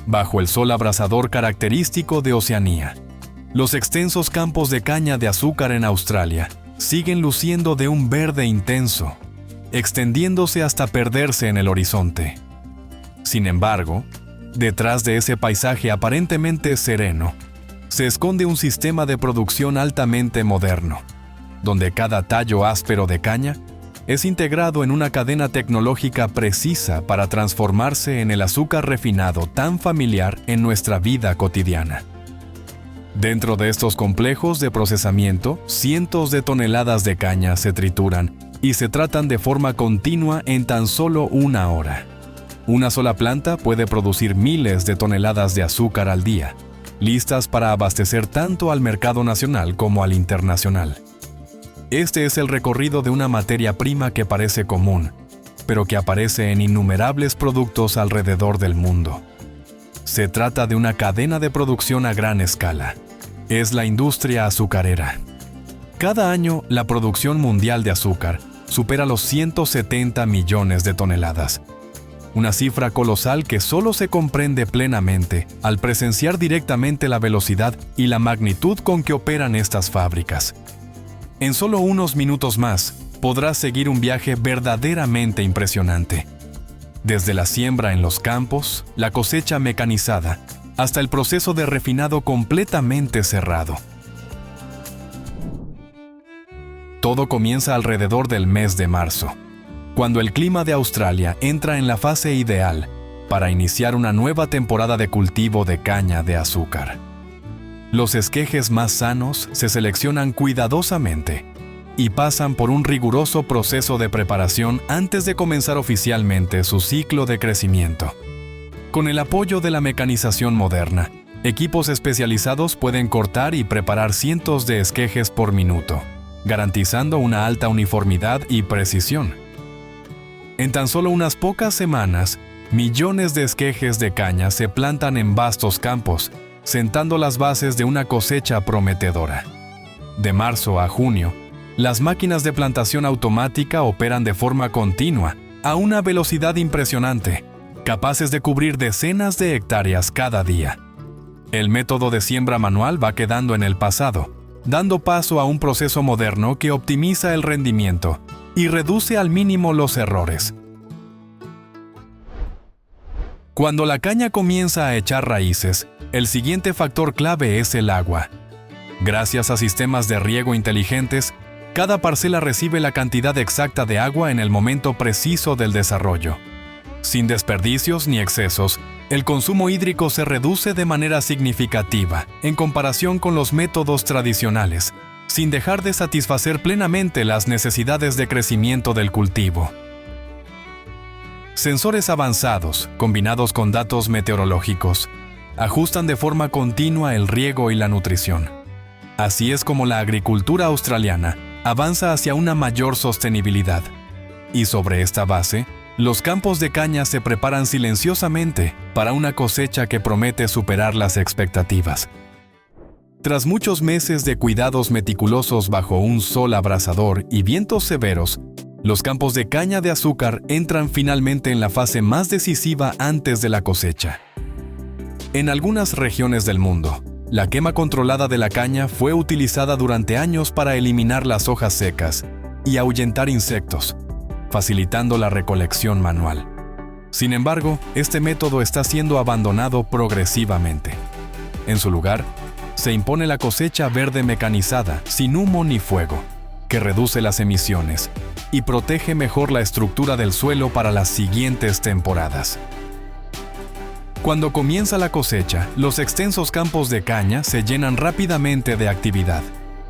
bajo el sol abrasador característico de Oceanía. Los extensos campos de caña de azúcar en Australia siguen luciendo de un verde intenso, extendiéndose hasta perderse en el horizonte. Sin embargo, detrás de ese paisaje aparentemente sereno, se esconde un sistema de producción altamente moderno, donde cada tallo áspero de caña es integrado en una cadena tecnológica precisa para transformarse en el azúcar refinado tan familiar en nuestra vida cotidiana. Dentro de estos complejos de procesamiento, cientos de toneladas de caña se trituran y se tratan de forma continua en tan solo una hora. Una sola planta puede producir miles de toneladas de azúcar al día, listas para abastecer tanto al mercado nacional como al internacional. Este es el recorrido de una materia prima que parece común, pero que aparece en innumerables productos alrededor del mundo. Se trata de una cadena de producción a gran escala. Es la industria azucarera. Cada año, la producción mundial de azúcar supera los 170 millones de toneladas. Una cifra colosal que solo se comprende plenamente al presenciar directamente la velocidad y la magnitud con que operan estas fábricas. En solo unos minutos más, podrás seguir un viaje verdaderamente impresionante. Desde la siembra en los campos, la cosecha mecanizada, hasta el proceso de refinado completamente cerrado. Todo comienza alrededor del mes de marzo, cuando el clima de Australia entra en la fase ideal para iniciar una nueva temporada de cultivo de caña de azúcar. Los esquejes más sanos se seleccionan cuidadosamente y pasan por un riguroso proceso de preparación antes de comenzar oficialmente su ciclo de crecimiento. Con el apoyo de la mecanización moderna, equipos especializados pueden cortar y preparar cientos de esquejes por minuto, garantizando una alta uniformidad y precisión. En tan solo unas pocas semanas, millones de esquejes de caña se plantan en vastos campos, sentando las bases de una cosecha prometedora. De marzo a junio, las máquinas de plantación automática operan de forma continua, a una velocidad impresionante, capaces de cubrir decenas de hectáreas cada día. El método de siembra manual va quedando en el pasado, dando paso a un proceso moderno que optimiza el rendimiento y reduce al mínimo los errores. Cuando la caña comienza a echar raíces, el siguiente factor clave es el agua. Gracias a sistemas de riego inteligentes, cada parcela recibe la cantidad exacta de agua en el momento preciso del desarrollo. Sin desperdicios ni excesos, el consumo hídrico se reduce de manera significativa en comparación con los métodos tradicionales, sin dejar de satisfacer plenamente las necesidades de crecimiento del cultivo. Sensores avanzados, combinados con datos meteorológicos, ajustan de forma continua el riego y la nutrición. Así es como la agricultura australiana avanza hacia una mayor sostenibilidad. Y sobre esta base, los campos de caña se preparan silenciosamente para una cosecha que promete superar las expectativas. Tras muchos meses de cuidados meticulosos bajo un sol abrasador y vientos severos, los campos de caña de azúcar entran finalmente en la fase más decisiva antes de la cosecha. En algunas regiones del mundo, la quema controlada de la caña fue utilizada durante años para eliminar las hojas secas y ahuyentar insectos, facilitando la recolección manual. Sin embargo, este método está siendo abandonado progresivamente. En su lugar, se impone la cosecha verde mecanizada, sin humo ni fuego, que reduce las emisiones y protege mejor la estructura del suelo para las siguientes temporadas. Cuando comienza la cosecha, los extensos campos de caña se llenan rápidamente de actividad.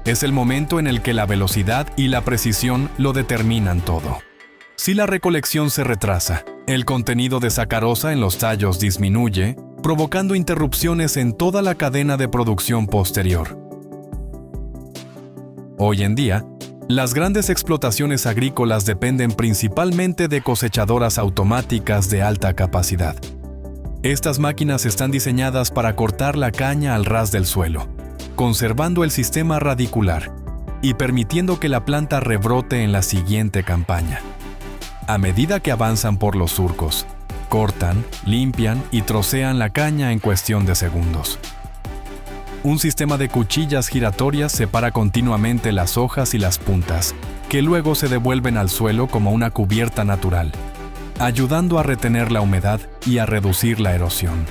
Es el momento en el que la velocidad y la precisión lo determinan todo. Si la recolección se retrasa, el contenido de sacarosa en los tallos disminuye, provocando interrupciones en toda la cadena de producción posterior. Hoy en día, las grandes explotaciones agrícolas dependen principalmente de cosechadoras automáticas de alta capacidad. Estas máquinas están diseñadas para cortar la caña al ras del suelo, conservando el sistema radicular y permitiendo que la planta rebrote en la siguiente campaña. A medida que avanzan por los surcos, cortan, limpian y trocean la caña en cuestión de segundos. Un sistema de cuchillas giratorias separa continuamente las hojas y las puntas, que luego se devuelven al suelo como una cubierta natural, ayudando a retener la humedad y a reducir la erosión.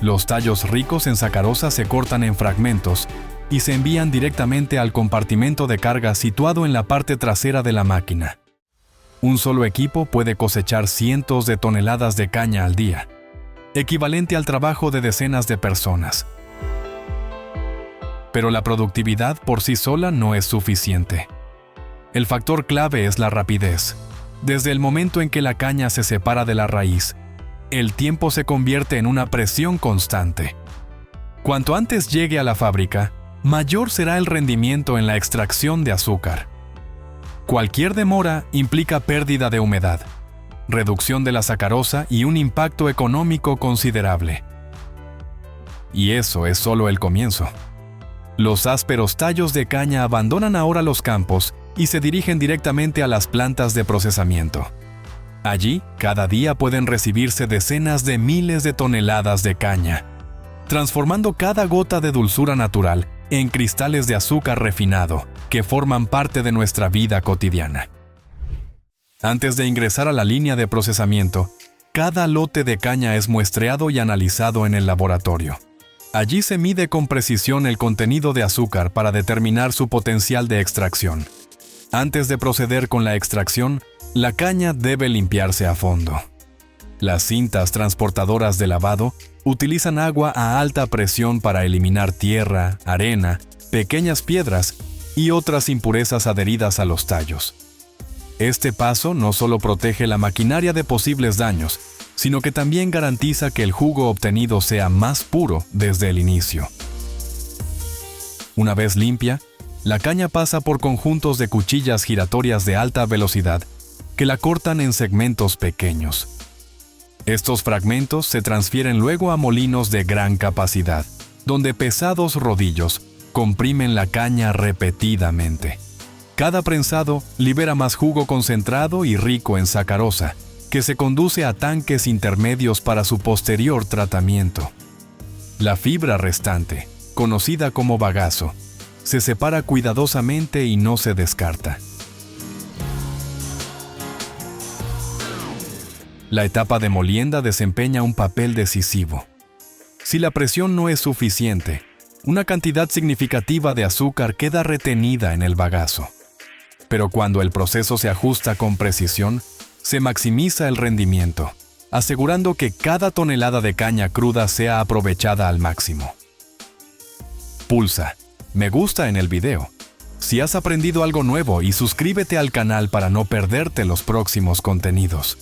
Los tallos ricos en sacarosa se cortan en fragmentos y se envían directamente al compartimento de carga situado en la parte trasera de la máquina. Un solo equipo puede cosechar cientos de toneladas de caña al día, equivalente al trabajo de decenas de personas. Pero la productividad por sí sola no es suficiente. El factor clave es la rapidez. Desde el momento en que la caña se separa de la raíz, el tiempo se convierte en una presión constante. Cuanto antes llegue a la fábrica, mayor será el rendimiento en la extracción de azúcar. Cualquier demora implica pérdida de humedad, reducción de la sacarosa y un impacto económico considerable. Y eso es solo el comienzo. Los ásperos tallos de caña abandonan ahora los campos y se dirigen directamente a las plantas de procesamiento. Allí, cada día pueden recibirse decenas de miles de toneladas de caña, transformando cada gota de dulzura natural en cristales de azúcar refinado que forman parte de nuestra vida cotidiana. Antes de ingresar a la línea de procesamiento, cada lote de caña es muestreado y analizado en el laboratorio. Allí se mide con precisión el contenido de azúcar para determinar su potencial de extracción. Antes de proceder con la extracción, la caña debe limpiarse a fondo. Las cintas transportadoras de lavado utilizan agua a alta presión para eliminar tierra, arena, pequeñas piedras y otras impurezas adheridas a los tallos. Este paso no solo protege la maquinaria de posibles daños, sino que también garantiza que el jugo obtenido sea más puro desde el inicio. Una vez limpia, la caña pasa por conjuntos de cuchillas giratorias de alta velocidad que la cortan en segmentos pequeños. Estos fragmentos se transfieren luego a molinos de gran capacidad, donde pesados rodillos comprimen la caña repetidamente. Cada prensado libera más jugo concentrado y rico en sacarosa, que se conduce a tanques intermedios para su posterior tratamiento. La fibra restante, conocida como bagazo, se separa cuidadosamente y no se descarta. La etapa de molienda desempeña un papel decisivo. Si la presión no es suficiente, una cantidad significativa de azúcar queda retenida en el bagazo. Pero cuando el proceso se ajusta con precisión, se maximiza el rendimiento, asegurando que cada tonelada de caña cruda sea aprovechada al máximo. Pulsa me gusta en el video si has aprendido algo nuevo y suscríbete al canal para no perderte los próximos contenidos.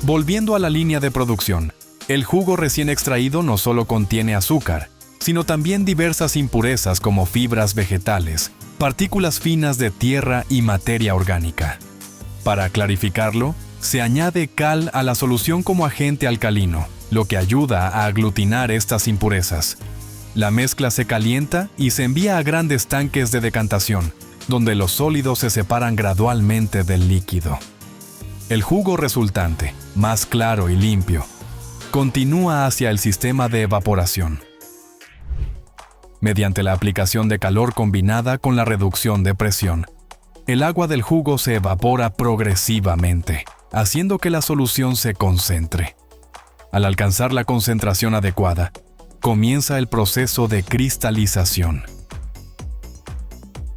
Volviendo a la línea de producción, el jugo recién extraído no solo contiene azúcar, sino también diversas impurezas como fibras vegetales, partículas finas de tierra y materia orgánica. Para clarificarlo, se añade cal a la solución como agente alcalino, lo que ayuda a aglutinar estas impurezas. La mezcla se calienta y se envía a grandes tanques de decantación, donde los sólidos se separan gradualmente del líquido. El jugo resultante, más claro y limpio, continúa hacia el sistema de evaporación. Mediante la aplicación de calor combinada con la reducción de presión, el agua del jugo se evapora progresivamente, haciendo que la solución se concentre. Al alcanzar la concentración adecuada, comienza el proceso de cristalización.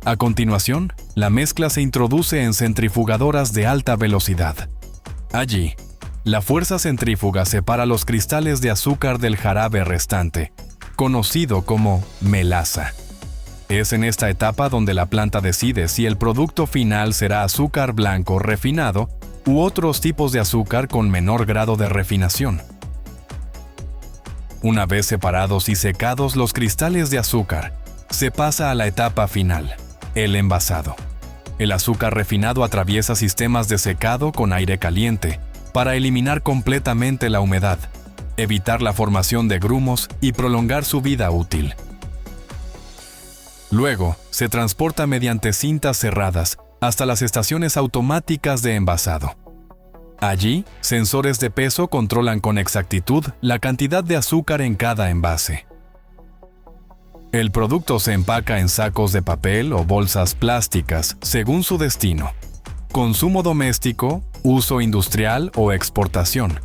A continuación, la mezcla se introduce en centrifugadoras de alta velocidad. Allí, la fuerza centrífuga separa los cristales de azúcar del jarabe restante, conocido como melaza. Es en esta etapa donde la planta decide si el producto final será azúcar blanco refinado u otros tipos de azúcar con menor grado de refinación. Una vez separados y secados los cristales de azúcar, se pasa a la etapa final, el envasado. El azúcar refinado atraviesa sistemas de secado con aire caliente para eliminar completamente la humedad, evitar la formación de grumos y prolongar su vida útil. Luego, se transporta mediante cintas cerradas hasta las estaciones automáticas de envasado. Allí, sensores de peso controlan con exactitud la cantidad de azúcar en cada envase. El producto se empaca en sacos de papel o bolsas plásticas según su destino: consumo doméstico, uso industrial o exportación.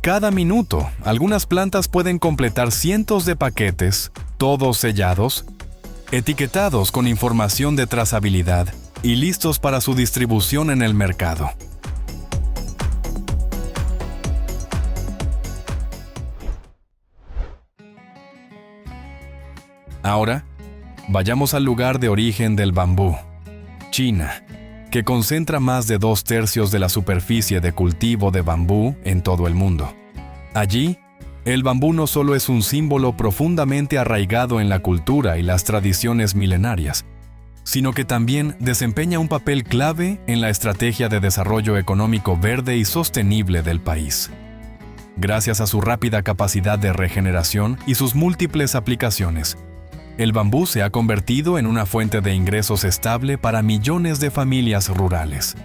Cada minuto, algunas plantas pueden completar cientos de paquetes, todos sellados, etiquetados con información de trazabilidad y listos para su distribución en el mercado. Ahora, vayamos al lugar de origen del bambú: China, que concentra más de 2/3 de la superficie de cultivo de bambú en todo el mundo. Allí, el bambú no solo es un símbolo profundamente arraigado en la cultura y las tradiciones milenarias, sino que también desempeña un papel clave en la estrategia de desarrollo económico verde y sostenible del país. Gracias a su rápida capacidad de regeneración y sus múltiples aplicaciones, el bambú se ha convertido en una fuente de ingresos estable para millones de familias rurales.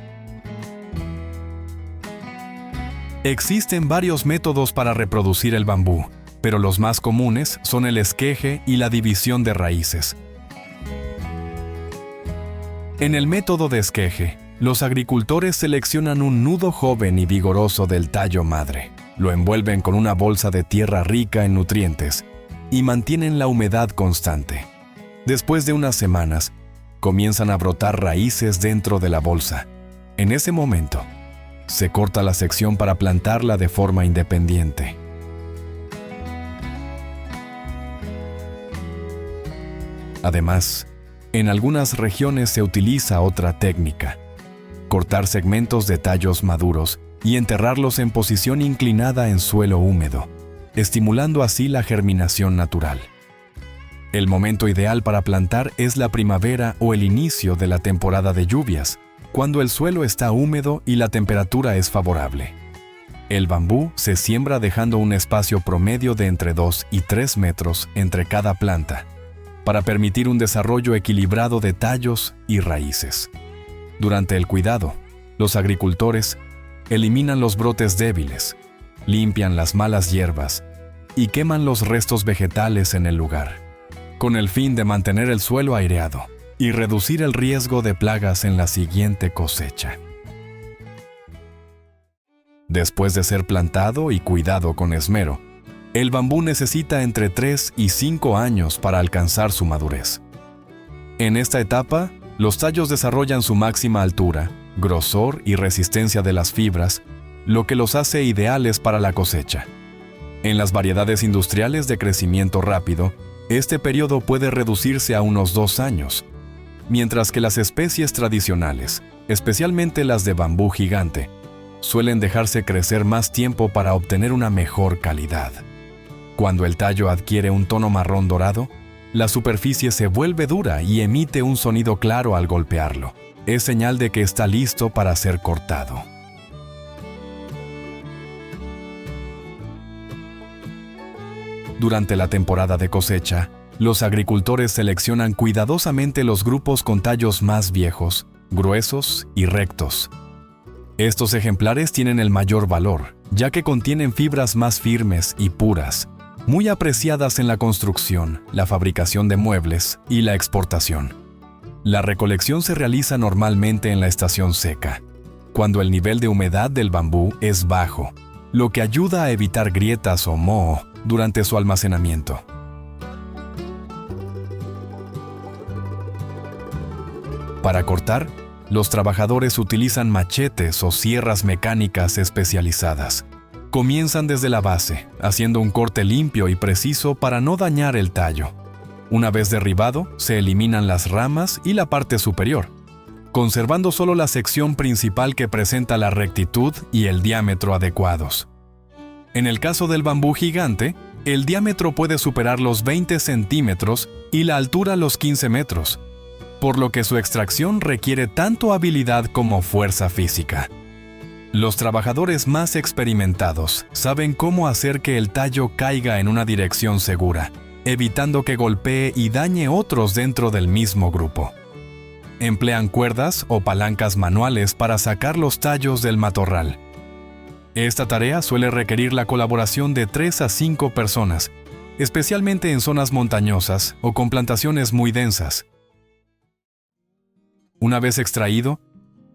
Existen varios métodos para reproducir el bambú, pero los más comunes son el esqueje y la división de raíces. En el método de esqueje, los agricultores seleccionan un nudo joven y vigoroso del tallo madre, lo envuelven con una bolsa de tierra rica en nutrientes y mantienen la humedad constante. Después de unas semanas, comienzan a brotar raíces dentro de la bolsa. En ese momento, se corta la sección para plantarla de forma independiente. Además, en algunas regiones se utiliza otra técnica: cortar segmentos de tallos maduros y enterrarlos en posición inclinada en suelo húmedo, estimulando así la germinación natural. El momento ideal para plantar es la primavera o el inicio de la temporada de lluvias, cuando el suelo está húmedo y la temperatura es favorable. El bambú se siembra dejando un espacio promedio de entre 2 y 3 metros entre cada planta, para permitir un desarrollo equilibrado de tallos y raíces. Durante el cuidado, los agricultores eliminan los brotes débiles, limpian las malas hierbas y queman los restos vegetales en el lugar, con el fin de mantener el suelo aireado y reducir el riesgo de plagas en la siguiente cosecha. Después de ser plantado y cuidado con esmero, el bambú necesita entre 3 y 5 años para alcanzar su madurez. En esta etapa, los tallos desarrollan su máxima altura, grosor y resistencia de las fibras, lo que los hace ideales para la cosecha. En las variedades industriales de crecimiento rápido, este periodo puede reducirse a unos 2 años, mientras que las especies tradicionales, especialmente las de bambú gigante, suelen dejarse crecer más tiempo para obtener una mejor calidad. Cuando el tallo adquiere un tono marrón dorado, la superficie se vuelve dura y emite un sonido claro al golpearlo. Es señal de que está listo para ser cortado. Durante la temporada de cosecha, los agricultores seleccionan cuidadosamente los grupos con tallos más viejos, gruesos y rectos. Estos ejemplares tienen el mayor valor, ya que contienen fibras más firmes y puras, muy apreciadas en la construcción, la fabricación de muebles y la exportación. La recolección se realiza normalmente en la estación seca, cuando el nivel de humedad del bambú es bajo, lo que ayuda a evitar grietas o moho durante su almacenamiento. Para cortar, los trabajadores utilizan machetes o sierras mecánicas especializadas. Comienzan desde la base, haciendo un corte limpio y preciso para no dañar el tallo. Una vez derribado, se eliminan las ramas y la parte superior, conservando solo la sección principal que presenta la rectitud y el diámetro adecuados. En el caso del bambú gigante, el diámetro puede superar los 20 centímetros y la altura los 15 metros, por lo que su extracción requiere tanto habilidad como fuerza física. Los trabajadores más experimentados saben cómo hacer que el tallo caiga en una dirección segura, evitando que golpee y dañe otros dentro del mismo grupo. Emplean cuerdas o palancas manuales para sacar los tallos del matorral. Esta tarea suele requerir la colaboración de 3 a 5 personas, especialmente en zonas montañosas o con plantaciones muy densas. Una vez extraído,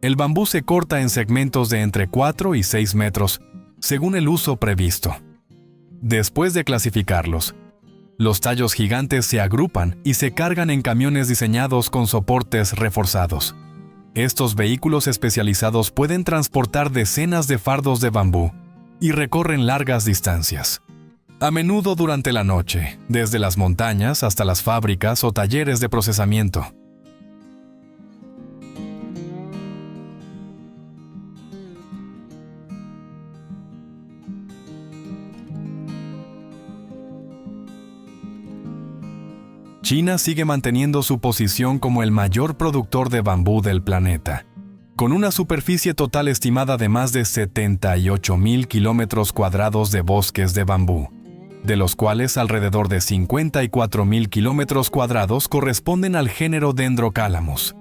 el bambú se corta en segmentos de entre 4 y 6 metros, según el uso previsto. Después de clasificarlos, los tallos gigantes se agrupan y se cargan en camiones diseñados con soportes reforzados. Estos vehículos especializados pueden transportar decenas de fardos de bambú y recorren largas distancias. A menudo durante la noche, desde las montañas hasta las fábricas o talleres de procesamiento. China sigue manteniendo su posición como el mayor productor de bambú del planeta, con una superficie total estimada de más de 78,000 kilómetros cuadrados de bosques de bambú, de los cuales alrededor de 54,000 kilómetros cuadrados corresponden al género Dendrocalamus.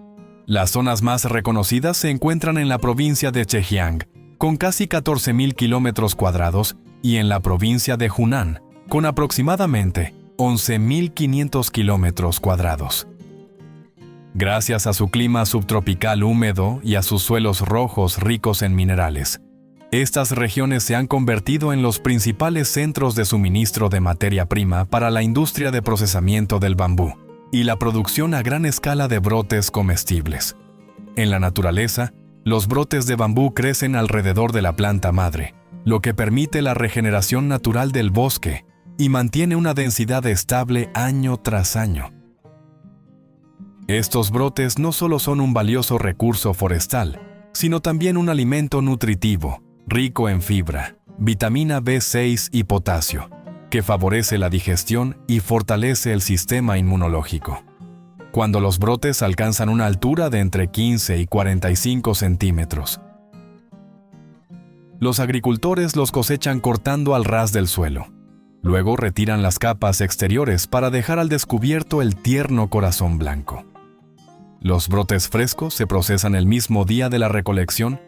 Las zonas más reconocidas se encuentran en la provincia de Zhejiang, con casi 14,000 kilómetros cuadrados, y en la provincia de Hunan, con aproximadamente 11,500 kilómetros cuadrados. Gracias a su clima subtropical húmedo y a sus suelos rojos ricos en minerales, estas regiones se han convertido en los principales centros de suministro de materia prima para la industria de procesamiento del bambú y la producción a gran escala de brotes comestibles. En la naturaleza, los brotes de bambú crecen alrededor de la planta madre, lo que permite la regeneración natural del bosque y mantiene una densidad estable año tras año. Estos brotes no solo son un valioso recurso forestal, sino también un alimento nutritivo, rico en fibra, vitamina B6 y potasio, que favorece la digestión y fortalece el sistema inmunológico. Cuando los brotes alcanzan una altura de entre 15 y 45 centímetros, los agricultores los cosechan cortando al ras del suelo. Luego retiran las capas exteriores para dejar al descubierto el tierno corazón blanco. Los brotes frescos se procesan el mismo día de la recolección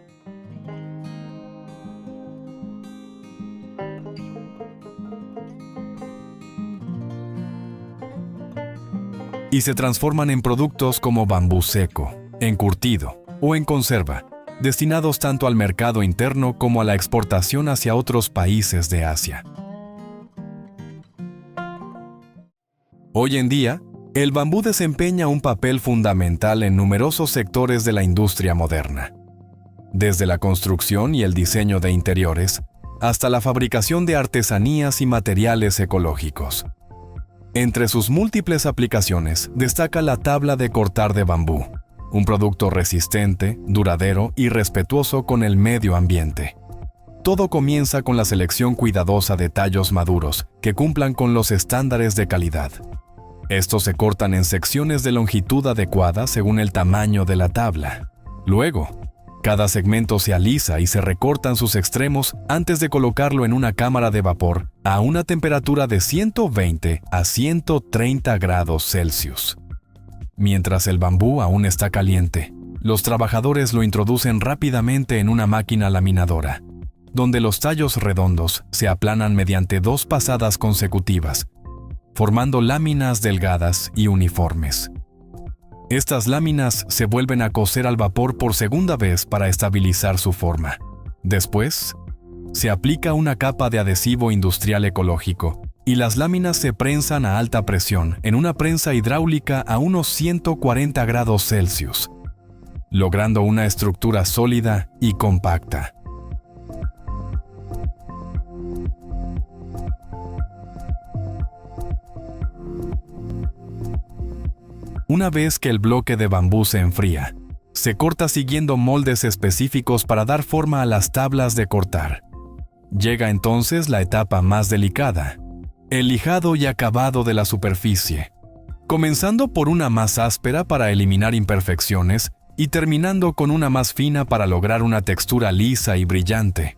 y se transforman en productos como bambú seco, encurtido o en conserva, destinados tanto al mercado interno como a la exportación hacia otros países de Asia. Hoy en día, el bambú desempeña un papel fundamental en numerosos sectores de la industria moderna, desde la construcción y el diseño de interiores hasta la fabricación de artesanías y materiales ecológicos. Entre sus múltiples aplicaciones destaca la tabla de cortar de bambú, un producto resistente, duradero y respetuoso con el medio ambiente. Todo comienza con la selección cuidadosa de tallos maduros que cumplan con los estándares de calidad. Estos se cortan en secciones de longitud adecuada según el tamaño de la tabla. Luego, cada segmento se alisa y se recortan sus extremos antes de colocarlo en una cámara de vapor a una temperatura de 120 a 130 grados Celsius. Mientras el bambú aún está caliente, los trabajadores lo introducen rápidamente en una máquina laminadora, donde los tallos redondos se aplanan mediante 2 pasadas consecutivas, formando láminas delgadas y uniformes. Estas láminas se vuelven a cocer al vapor por segunda vez para estabilizar su forma. Después, se aplica una capa de adhesivo industrial ecológico y las láminas se prensan a alta presión en una prensa hidráulica a unos 140 grados Celsius, logrando una estructura sólida y compacta. Una vez que el bloque de bambú se enfría, se corta siguiendo moldes específicos para dar forma a las tablas de cortar. Llega entonces la etapa más delicada, el lijado y acabado de la superficie, comenzando por una más áspera para eliminar imperfecciones y terminando con una más fina para lograr una textura lisa y brillante.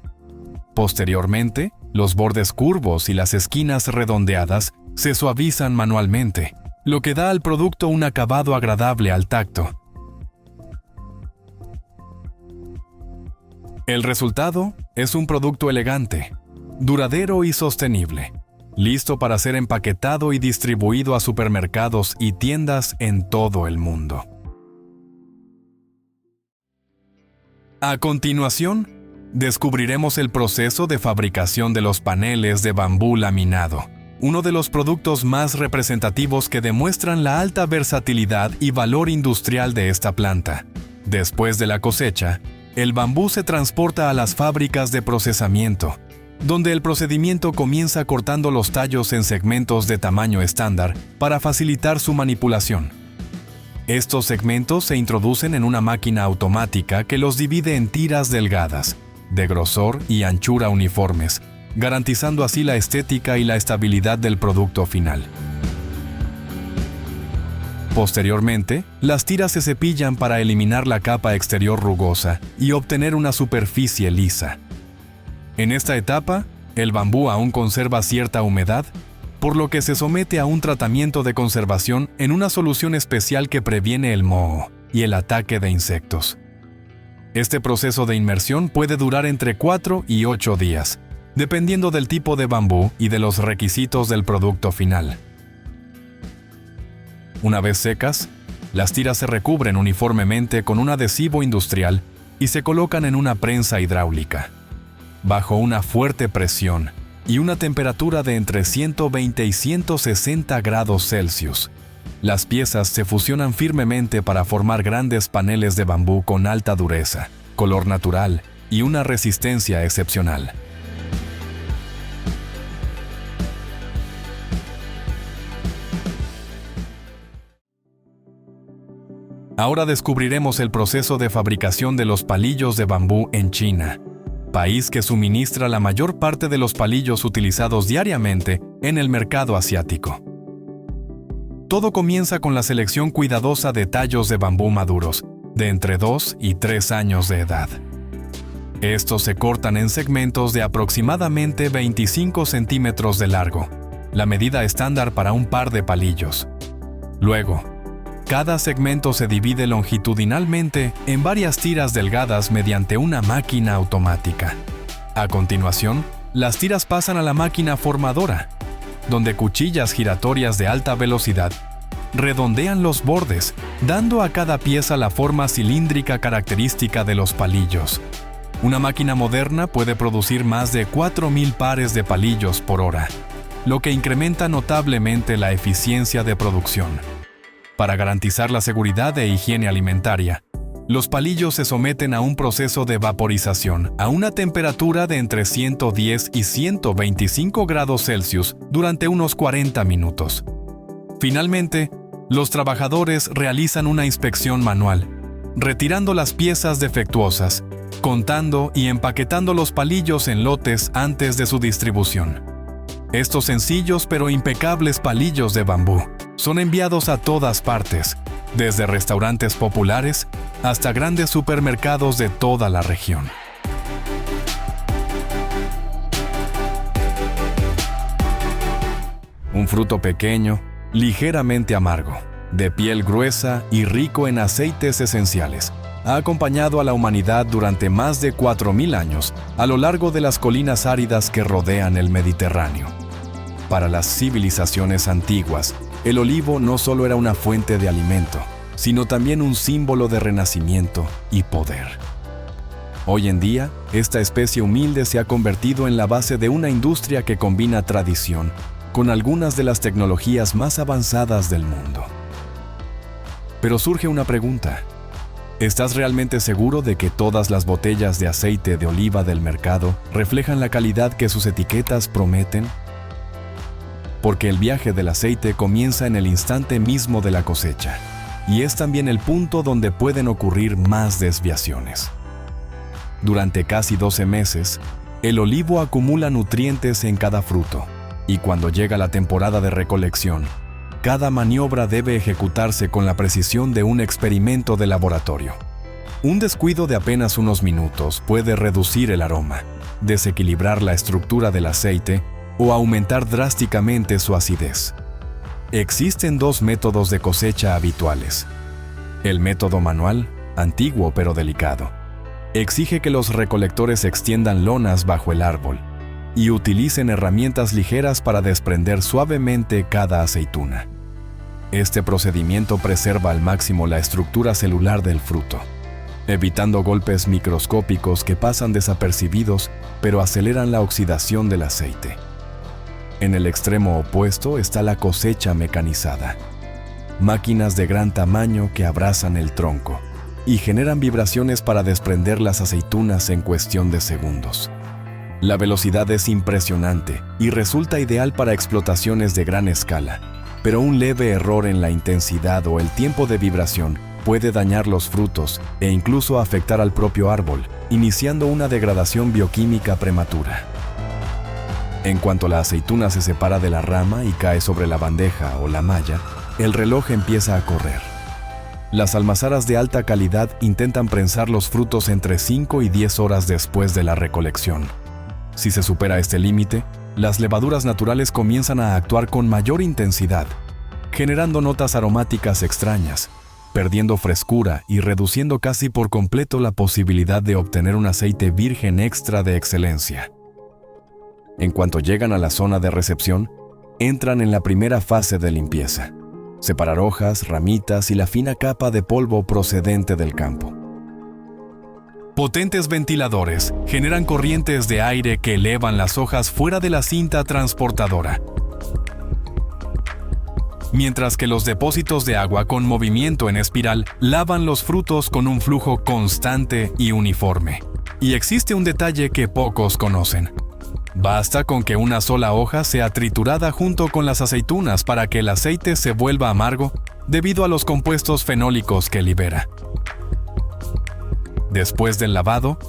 Posteriormente, los bordes curvos y las esquinas redondeadas se suavizan manualmente, lo que da al producto un acabado agradable al tacto. El resultado es un producto elegante, duradero y sostenible, listo para ser empaquetado y distribuido a supermercados y tiendas en todo el mundo. A continuación, descubriremos el proceso de fabricación de los paneles de bambú laminado, uno de los productos más representativos que demuestran la alta versatilidad y valor industrial de esta planta. Después de la cosecha, el bambú se transporta a las fábricas de procesamiento, donde el procedimiento comienza cortando los tallos en segmentos de tamaño estándar para facilitar su manipulación. Estos segmentos se introducen en una máquina automática que los divide en tiras delgadas, de grosor y anchura uniformes, garantizando así la estética y la estabilidad del producto final. Posteriormente, las tiras se cepillan para eliminar la capa exterior rugosa y obtener una superficie lisa. En esta etapa, el bambú aún conserva cierta humedad, por lo que se somete a un tratamiento de conservación en una solución especial que previene el moho y el ataque de insectos. Este proceso de inmersión puede durar entre 4 y 8 días, dependiendo del tipo de bambú y de los requisitos del producto final. Una vez secas, las tiras se recubren uniformemente con un adhesivo industrial y se colocan en una prensa hidráulica, bajo una fuerte presión y una temperatura de entre 120 y 160 grados Celsius. Las piezas se fusionan firmemente para formar grandes paneles de bambú con alta dureza, color natural y una resistencia excepcional. Ahora descubriremos el proceso de fabricación de los palillos de bambú en China, país que suministra la mayor parte de los palillos utilizados diariamente en el mercado asiático. Todo comienza con la selección cuidadosa de tallos de bambú maduros, de entre 2 y 3 años de edad. Estos se cortan en segmentos de aproximadamente 25 centímetros de largo, la medida estándar para un par de palillos. Luego, cada segmento se divide longitudinalmente en varias tiras delgadas mediante una máquina automática. A continuación, las tiras pasan a la máquina formadora, donde cuchillas giratorias de alta velocidad redondean los bordes, dando a cada pieza la forma cilíndrica característica de los palillos. Una máquina moderna puede producir más de 4.000 pares de palillos por hora, lo que incrementa notablemente la eficiencia de producción. Para garantizar la seguridad e higiene alimentaria, los palillos se someten a un proceso de vaporización a una temperatura de entre 110 y 125 grados Celsius durante unos 40 minutos. Finalmente, los trabajadores realizan una inspección manual, retirando las piezas defectuosas, contando y empaquetando los palillos en lotes antes de su distribución. Estos sencillos pero impecables palillos de bambú son enviados a todas partes, desde restaurantes populares hasta grandes supermercados de toda la región. Un fruto pequeño, ligeramente amargo, de piel gruesa y rico en aceites esenciales, ha acompañado a la humanidad durante más de 4.000 años a lo largo de las colinas áridas que rodean el Mediterráneo. Para las civilizaciones antiguas, el olivo no solo era una fuente de alimento, sino también un símbolo de renacimiento y poder. Hoy en día, esta especie humilde se ha convertido en la base de una industria que combina tradición con algunas de las tecnologías más avanzadas del mundo. Pero surge una pregunta. ¿Estás realmente seguro de que todas las botellas de aceite de oliva del mercado reflejan la calidad que sus etiquetas prometen? Porque el viaje del aceite comienza en el instante mismo de la cosecha, y es también el punto donde pueden ocurrir más desviaciones. Durante casi 12 meses, el olivo acumula nutrientes en cada fruto, y cuando llega la temporada de recolección, cada maniobra debe ejecutarse con la precisión de un experimento de laboratorio. Un descuido de apenas unos minutos puede reducir el aroma, desequilibrar la estructura del aceite o aumentar drásticamente su acidez. Existen 2 métodos de cosecha habituales. El método manual, antiguo pero delicado, exige que los recolectores extiendan lonas bajo el árbol y utilicen herramientas ligeras para desprender suavemente cada aceituna. Este procedimiento preserva al máximo la estructura celular del fruto, evitando golpes microscópicos que pasan desapercibidos pero aceleran la oxidación del aceite. En el extremo opuesto está la cosecha mecanizada. Máquinas de gran tamaño que abrazan el tronco y generan vibraciones para desprender las aceitunas en cuestión de segundos. La velocidad es impresionante y resulta ideal para explotaciones de gran escala, pero un leve error en la intensidad o el tiempo de vibración puede dañar los frutos e incluso afectar al propio árbol, iniciando una degradación bioquímica prematura. En cuanto la aceituna se separa de la rama y cae sobre la bandeja o la malla, el reloj empieza a correr. Las almazaras de alta calidad intentan prensar los frutos entre 5 y 10 horas después de la recolección. Si se supera este límite, las levaduras naturales comienzan a actuar con mayor intensidad, generando notas aromáticas extrañas, perdiendo frescura y reduciendo casi por completo la posibilidad de obtener un aceite virgen extra de excelencia. En cuanto llegan a la zona de recepción, entran en la primera fase de limpieza: separar hojas, ramitas y la fina capa de polvo procedente del campo. Potentes ventiladores generan corrientes de aire que elevan las hojas fuera de la cinta transportadora, mientras que los depósitos de agua con movimiento en espiral lavan los frutos con un flujo constante y uniforme. Y existe un detalle que pocos conocen. Basta con que una sola hoja sea triturada junto con las aceitunas para que el aceite se vuelva amargo debido a los compuestos fenólicos que libera. Después del lavado,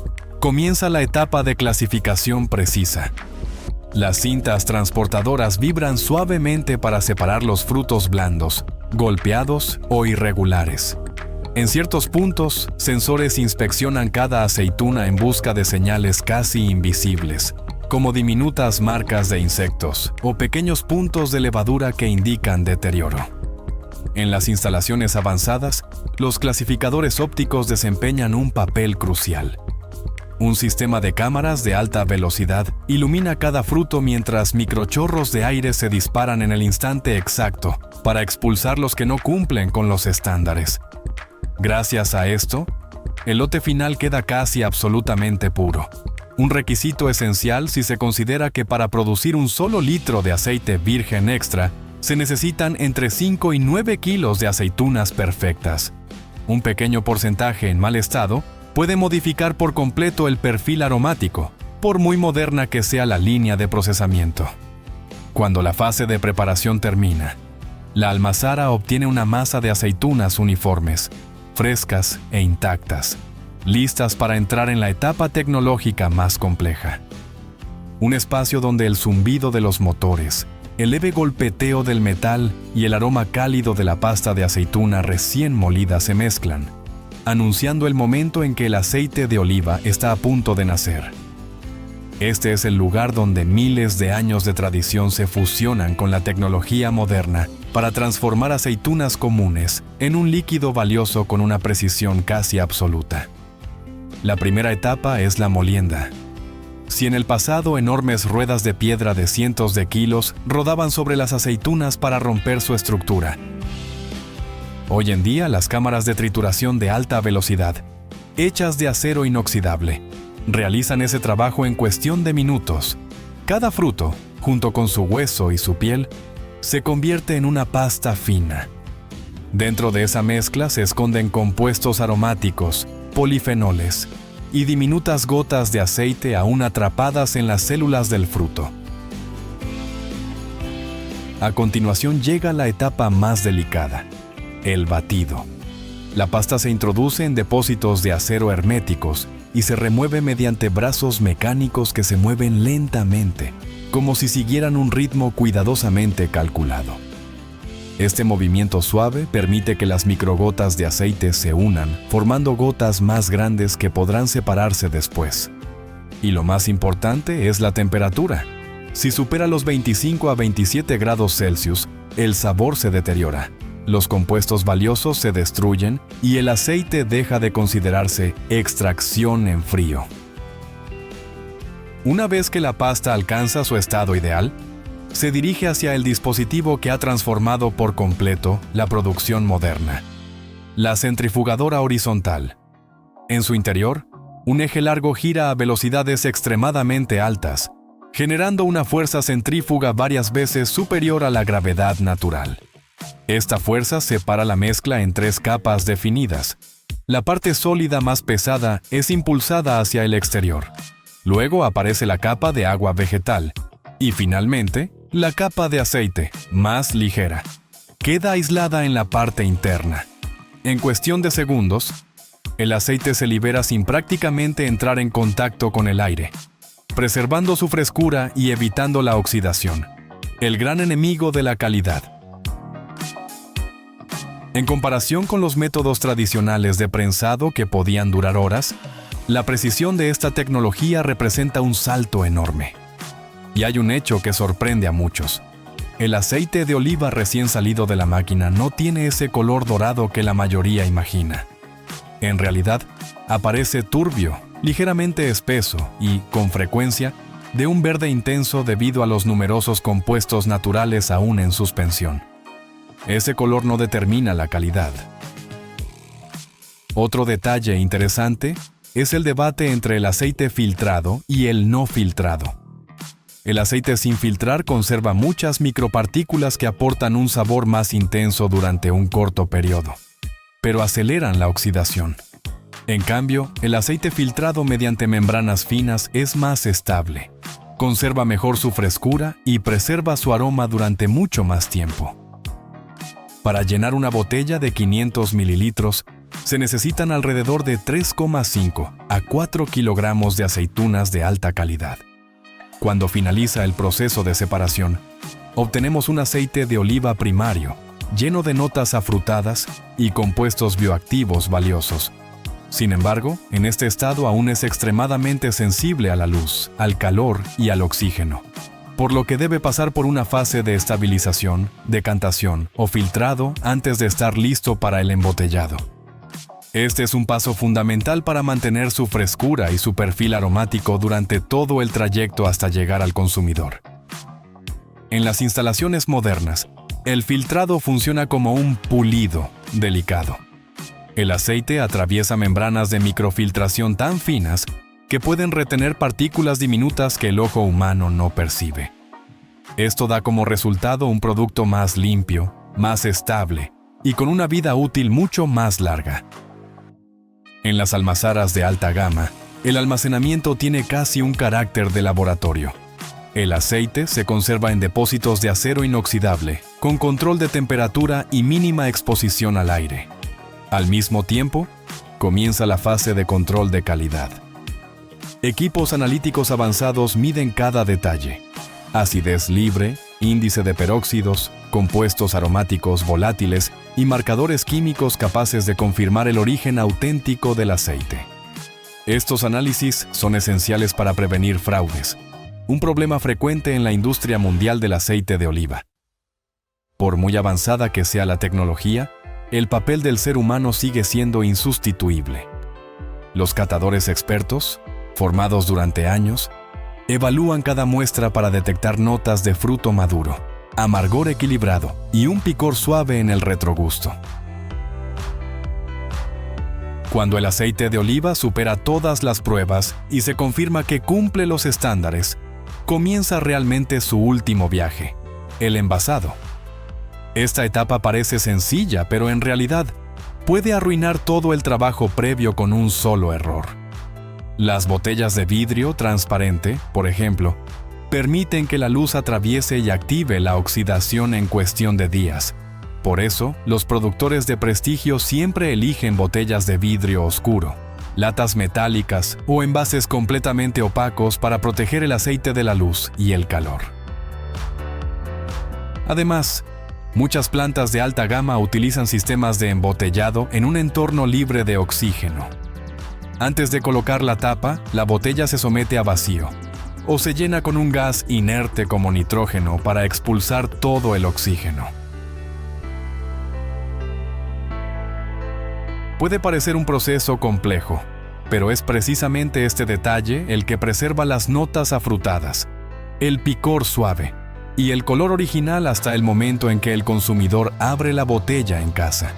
comienza la etapa de clasificación precisa. Las cintas transportadoras vibran suavemente para separar los frutos blandos, golpeados o irregulares. En ciertos puntos, sensores inspeccionan cada aceituna en busca de señales casi invisibles, como diminutas marcas de insectos o pequeños puntos de levadura que indican deterioro. En las instalaciones avanzadas, los clasificadores ópticos desempeñan un papel crucial. Un sistema de cámaras de alta velocidad ilumina cada fruto mientras microchorros de aire se disparan en el instante exacto para expulsar los que no cumplen con los estándares. Gracias a esto, el lote final queda casi absolutamente puro. Un requisito esencial si se considera que para producir un solo litro de aceite virgen extra, se necesitan entre 5 y 9 kilos de aceitunas perfectas. Un pequeño porcentaje en mal estado puede modificar por completo el perfil aromático, por muy moderna que sea la línea de procesamiento. Cuando la fase de preparación termina, la almazara obtiene una masa de aceitunas uniformes, frescas e intactas, listas para entrar en la etapa tecnológica más compleja. Un espacio donde el zumbido de los motores, el leve golpeteo del metal y el aroma cálido de la pasta de aceituna recién molida se mezclan, anunciando el momento en que el aceite de oliva está a punto de nacer. Este es el lugar donde miles de años de tradición se fusionan con la tecnología moderna para transformar aceitunas comunes en un líquido valioso con una precisión casi absoluta. La primera etapa es la molienda. Si en el pasado enormes ruedas de piedra de cientos de kilos rodaban sobre las aceitunas para romper su estructura, hoy en día las cámaras de trituración de alta velocidad, hechas de acero inoxidable, realizan ese trabajo en cuestión de minutos. Cada fruto, junto con su hueso y su piel, se convierte en una pasta fina. Dentro de esa mezcla se esconden compuestos aromáticos, polifenoles y diminutas gotas de aceite aún atrapadas en las células del fruto. A continuación llega la etapa más delicada: el batido. La pasta se introduce en depósitos de acero herméticos y se remueve mediante brazos mecánicos que se mueven lentamente, como si siguieran un ritmo cuidadosamente calculado. Este movimiento suave permite que las microgotas de aceite se unan, formando gotas más grandes que podrán separarse después. Y lo más importante es la temperatura. Si supera los 25 a 27 grados Celsius, el sabor se deteriora. los compuestos valiosos se destruyen y el aceite deja de considerarse extracción en frío. Una vez que la pasta alcanza su estado ideal, se dirige hacia el dispositivo que ha transformado por completo la producción moderna: la centrifugadora horizontal. En su interior, un eje largo gira a velocidades extremadamente altas, generando una fuerza centrífuga varias veces superior a la gravedad natural. Esta fuerza separa la mezcla en 3 capas definidas. La parte sólida más pesada es impulsada hacia el exterior. Luego aparece la capa de agua vegetal. Y finalmente, la capa de aceite, más ligera. Queda aislada en la parte interna. En cuestión de segundos, el aceite se libera sin prácticamente entrar en contacto con el aire, preservando su frescura y evitando la oxidación, el gran enemigo de la calidad. En comparación con los métodos tradicionales de prensado que podían durar horas, la precisión de esta tecnología representa un salto enorme. Y hay un hecho que sorprende a muchos. El aceite de oliva recién salido de la máquina no tiene ese color dorado que la mayoría imagina. En realidad, aparece turbio, ligeramente espeso y, con frecuencia, de un verde intenso debido a los numerosos compuestos naturales aún en suspensión. Ese color no determina la calidad. Otro detalle interesante es el debate entre el aceite filtrado y el no filtrado. El aceite sin filtrar conserva muchas micropartículas que aportan un sabor más intenso durante un corto periodo, pero aceleran la oxidación. En cambio, el aceite filtrado mediante membranas finas es más estable, conserva mejor su frescura y preserva su aroma durante mucho más tiempo. Para llenar una botella de 500 mililitros, se necesitan alrededor de 3,5 a 4 kilogramos de aceitunas de alta calidad. Cuando finaliza el proceso de separación, obtenemos un aceite de oliva primario, lleno de notas afrutadas y compuestos bioactivos valiosos. Sin embargo, en este estado aún es extremadamente sensible a la luz, al calor y al oxígeno, por lo que debe pasar por una fase de estabilización, decantación o filtrado antes de estar listo para el embotellado. Este es un paso fundamental para mantener su frescura y su perfil aromático durante todo el trayecto hasta llegar al consumidor. En las instalaciones modernas, el filtrado funciona como un pulido delicado. El aceite atraviesa membranas de microfiltración tan finas que pueden retener partículas diminutas que el ojo humano no percibe. Esto da como resultado un producto más limpio, más estable y con una vida útil mucho más larga. En las almazaras de alta gama, el almacenamiento tiene casi un carácter de laboratorio. El aceite se conserva en depósitos de acero inoxidable, con control de temperatura y mínima exposición al aire. Al mismo tiempo, comienza la fase de control de calidad. Equipos analíticos avanzados miden cada detalle: acidez libre, índice de peróxidos, compuestos aromáticos volátiles y marcadores químicos capaces de confirmar el origen auténtico del aceite. Estos análisis son esenciales para prevenir fraudes, un problema frecuente en la industria mundial del aceite de oliva. Por muy avanzada que sea la tecnología, el papel del ser humano sigue siendo insustituible. Los catadores expertos, formados durante años, evalúan cada muestra para detectar notas de fruto maduro, amargor equilibrado y un picor suave en el retrogusto. Cuando el aceite de oliva supera todas las pruebas y se confirma que cumple los estándares, comienza realmente su último viaje, el envasado. Esta etapa parece sencilla, pero en realidad puede arruinar todo el trabajo previo con un solo error. Las botellas de vidrio transparente, por ejemplo, permiten que la luz atraviese y active la oxidación en cuestión de días. Por eso, los productores de prestigio siempre eligen botellas de vidrio oscuro, latas metálicas o envases completamente opacos para proteger el aceite de la luz y el calor. Además, muchas plantas de alta gama utilizan sistemas de embotellado en un entorno libre de oxígeno. Antes de colocar la tapa, la botella se somete a vacío o se llena con un gas inerte como nitrógeno para expulsar todo el oxígeno. Puede parecer un proceso complejo, pero es precisamente este detalle el que preserva las notas afrutadas, el picor suave y el color original hasta el momento en que el consumidor abre la botella en casa.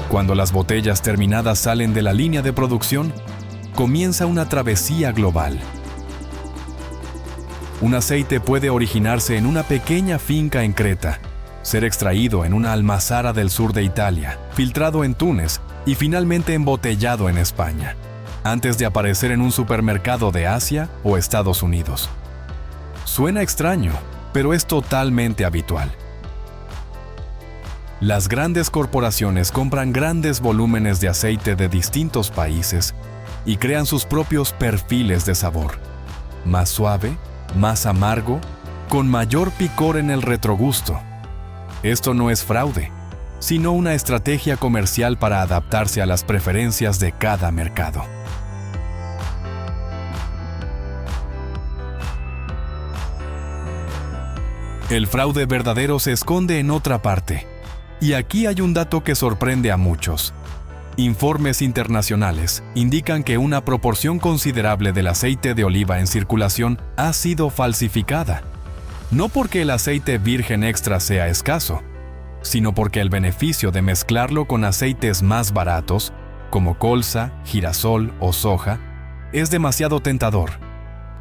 Cuando las botellas terminadas salen de la línea de producción, comienza una travesía global. Un aceite puede originarse en una pequeña finca en Creta, ser extraído en una almazara del sur de Italia, filtrado en Túnez y finalmente embotellado en España, antes de aparecer en un supermercado de Asia o Estados Unidos. Suena extraño, pero es totalmente habitual. Las grandes corporaciones compran grandes volúmenes de aceite de distintos países y crean sus propios perfiles de sabor. Más suave, más amargo, con mayor picor en el retrogusto. Esto no es fraude, sino una estrategia comercial para adaptarse a las preferencias de cada mercado. El fraude verdadero se esconde en otra parte. Y aquí hay un dato que sorprende a muchos. Informes internacionales indican que una proporción considerable del aceite de oliva en circulación ha sido falsificada. No porque el aceite virgen extra sea escaso, sino porque el beneficio de mezclarlo con aceites más baratos, como colza, girasol o soja, es demasiado tentador.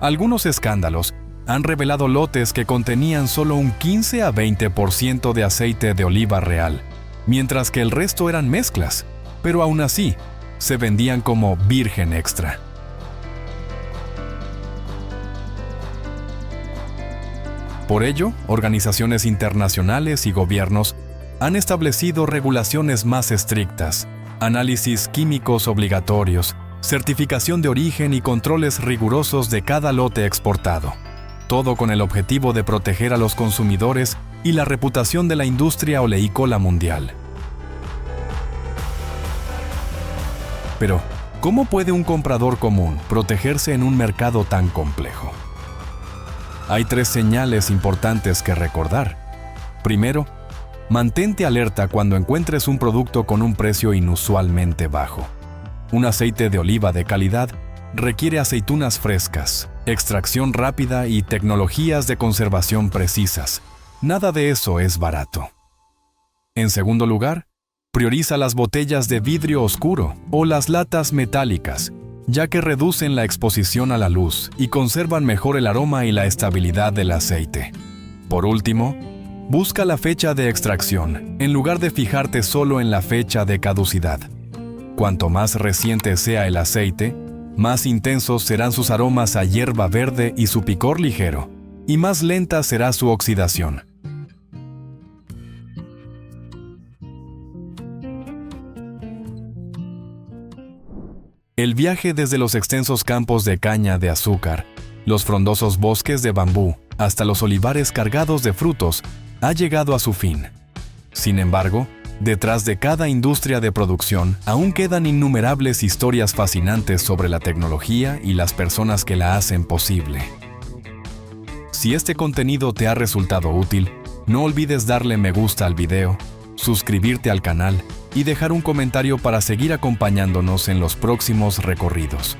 Algunos escándalos han revelado lotes que contenían solo un 15 a 20% de aceite de oliva real, mientras que el resto eran mezclas, pero aún así, se vendían como virgen extra. Por ello, organizaciones internacionales y gobiernos han establecido regulaciones más estrictas, análisis químicos obligatorios, certificación de origen y controles rigurosos de cada lote exportado. Todo con el objetivo de proteger a los consumidores y la reputación de la industria oleícola mundial. Pero, ¿cómo puede un comprador común protegerse en un mercado tan complejo? Hay 3 señales importantes que recordar. Primero, mantente alerta cuando encuentres un producto con un precio inusualmente bajo. Un aceite de oliva de calidad requiere aceitunas frescas, extracción rápida y tecnologías de conservación precisas. Nada de eso es barato. En segundo lugar, prioriza las botellas de vidrio oscuro o las latas metálicas, ya que reducen la exposición a la luz y conservan mejor el aroma y la estabilidad del aceite. Por último, busca la fecha de extracción, en lugar de fijarte solo en la fecha de caducidad. Cuanto más reciente sea el aceite, más intensos serán sus aromas a hierba verde y su picor ligero, y más lenta será su oxidación. El viaje desde los extensos campos de caña de azúcar, los frondosos bosques de bambú, hasta los olivares cargados de frutos, ha llegado a su fin. Sin embargo, detrás de cada industria de producción aún quedan innumerables historias fascinantes sobre la tecnología y las personas que la hacen posible. Si este contenido te ha resultado útil, no olvides darle me gusta al video, suscribirte al canal y dejar un comentario para seguir acompañándonos en los próximos recorridos.